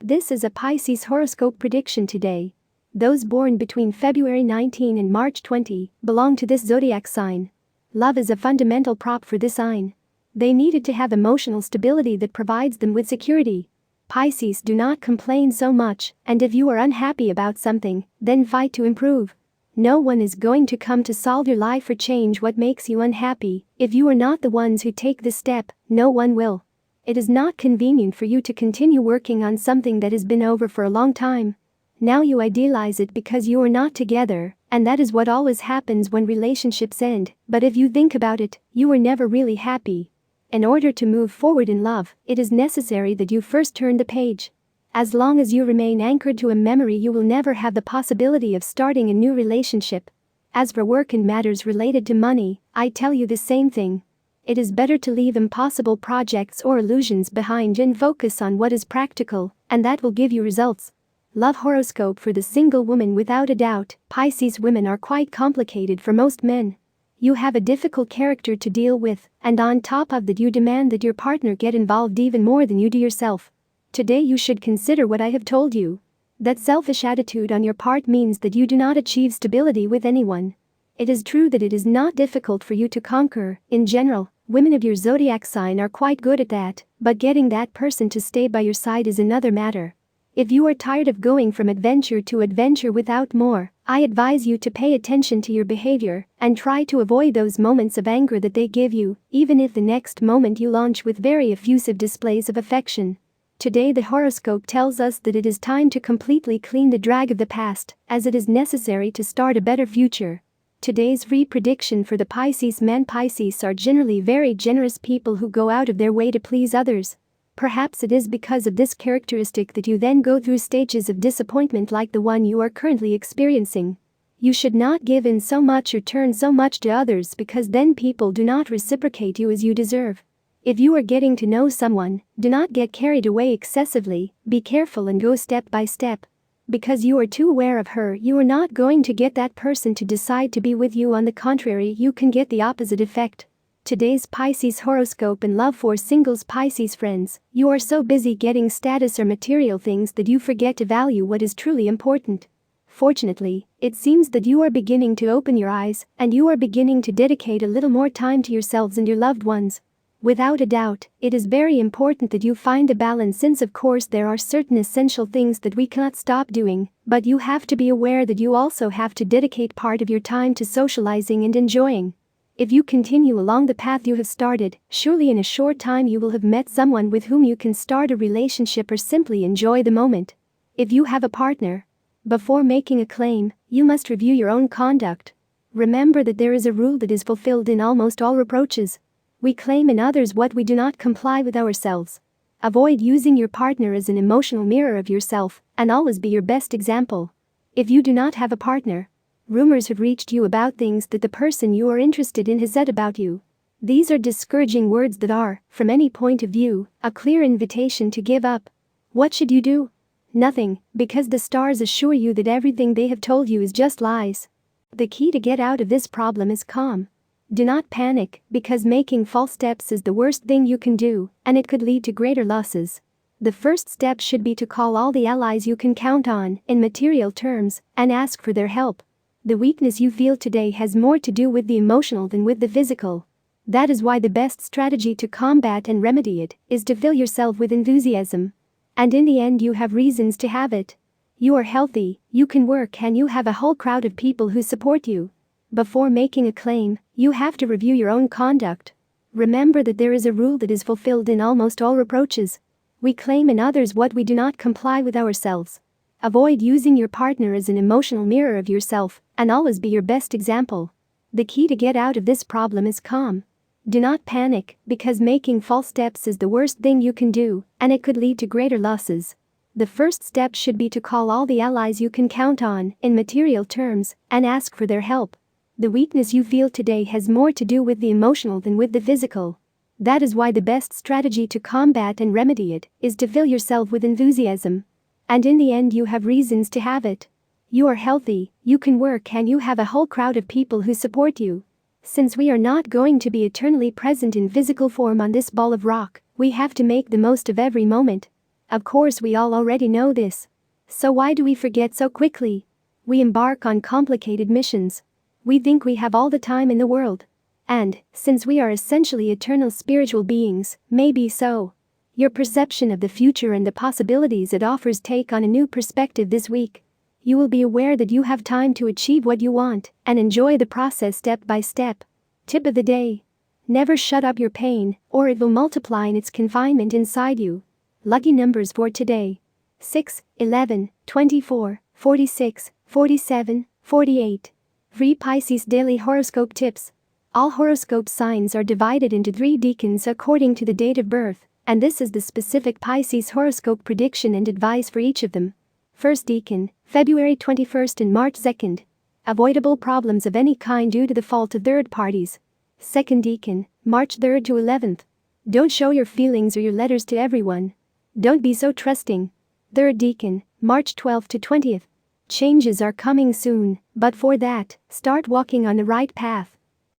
This is a Pisces horoscope prediction today. Those born between February 19 and March 20 belong to this zodiac sign. Love is a fundamental prop for this sign. They needed to have emotional stability that provides them with security. Pisces do not complain so much, and if you are unhappy about something, then fight to improve. No one is going to come to solve your life or change what makes you unhappy. If you are not the ones who take this step, no one will. It is not convenient for you to continue working on something that has been over for a long time. Now you idealize it because you are not together, and that is what always happens when relationships end. But if you think about it, you were never really happy. In order to move forward in love, it is necessary that you first turn the page. As long as you remain anchored to a memory, you will never have the possibility of starting a new relationship. As for work and matters related to money, I tell you the same thing. It is better to leave impossible projects or illusions behind and focus on what is practical, and that will give you results. Love horoscope for the single woman. Without a doubt, Pisces women are quite complicated for most men. You have a difficult character to deal with, and on top of that you demand that your partner get involved even more than you do yourself. Today you should consider what I have told you. That selfish attitude on your part means that you do not achieve stability with anyone. It is true that it is not difficult for you to conquer. In general, women of your zodiac sign are quite good at that, but getting that person to stay by your side is another matter. If you are tired of going from adventure to adventure without more, I advise you to pay attention to your behavior and try to avoid those moments of anger that they give you, even if the next moment you launch with very effusive displays of affection. Today the horoscope tells us that it is time to completely clean the drag of the past, as it is necessary to start a better future. Today's prediction for the Pisces men. Pisces are generally very generous people who go out of their way to please others. Perhaps it is because of this characteristic that you then go through stages of disappointment like the one you are currently experiencing. You should not give in so much or turn so much to others, because then people do not reciprocate you as you deserve. If you are getting to know someone, do not get carried away excessively, be careful and go step by step. Because you are too aware of her, you are not going to get that person to decide to be with you. On the contrary, you can get the opposite effect. Today's Pisces horoscope in love for singles. Pisces friends, you are so busy getting status or material things that you forget to value what is truly important. Fortunately, it seems that you are beginning to open your eyes, and you are beginning to dedicate a little more time to yourselves and your loved ones. Without a doubt, it is very important that you find a balance, since of course there are certain essential things that we cannot stop doing, but you have to be aware that you also have to dedicate part of your time to socializing and enjoying. If you continue along the path you have started, surely in a short time you will have met someone with whom you can start a relationship or simply enjoy the moment. If you have a partner, before making a claim, you must review your own conduct. Remember that there is a rule that is fulfilled in almost all approaches. We claim in others what we do not comply with ourselves. Avoid using your partner as an emotional mirror of yourself, and always be your best example. If you do not have a partner, rumors have reached you about things that the person you are interested in has said about you. These are discouraging words that are, from any point of view, a clear invitation to give up. What should you do? Nothing, because the stars assure you that everything they have told you is just lies. The key to get out of this problem is calm. Do not panic, because making false steps is the worst thing you can do, and it could lead to greater losses. The first step should be to call all the allies you can count on, in material terms, and ask for their help. The weakness you feel today has more to do with the emotional than with the physical. That is why the best strategy to combat and remedy it is to fill yourself with enthusiasm. And in the end you have reasons to have it. You are healthy, you can work, and you have a whole crowd of people who support you. Before making a claim, you have to review your own conduct. Remember that there is a rule that is fulfilled in almost all approaches. We claim in others what we do not comply with ourselves. Avoid using your partner as an emotional mirror of yourself, and always be your best example. The key to get out of this problem is calm. Do not panic, because making false steps is the worst thing you can do, and it could lead to greater losses. The first step should be to call all the allies you can count on, in material terms, and ask for their help. The weakness you feel today has more to do with the emotional than with the physical. That is why the best strategy to combat and remedy it is to fill yourself with enthusiasm. And in the end you have reasons to have it. You are healthy, you can work, and you have a whole crowd of people who support you. Since we are not going to be eternally present in physical form on this ball of rock, we have to make the most of every moment. Of course, we all already know this. So why do we forget so quickly? We embark on complicated missions. We think we have all the time in the world. And, since we are essentially eternal spiritual beings, maybe so. Your perception of the future and the possibilities it offers take on a new perspective this week. You will be aware that you have time to achieve what you want and enjoy the process step by step. Tip of the day. Never shut up your pain, or it will multiply in its confinement inside you. Lucky numbers for today: 6, 11, 24, 46, 47, 48. Free Pisces Daily Horoscope Tips. All horoscope signs are divided into 3 decans according to the date of birth, and this is the specific Pisces horoscope prediction and advice for each of them. First decan, February 21st and March 2nd. Avoidable problems of any kind due to the fault of third parties. Second decan, March 3rd to 11th. Don't show your feelings or your letters to everyone. Don't be so trusting. Third decan, March 12th to 20th. Changes are coming soon, but for that, start walking on the right path.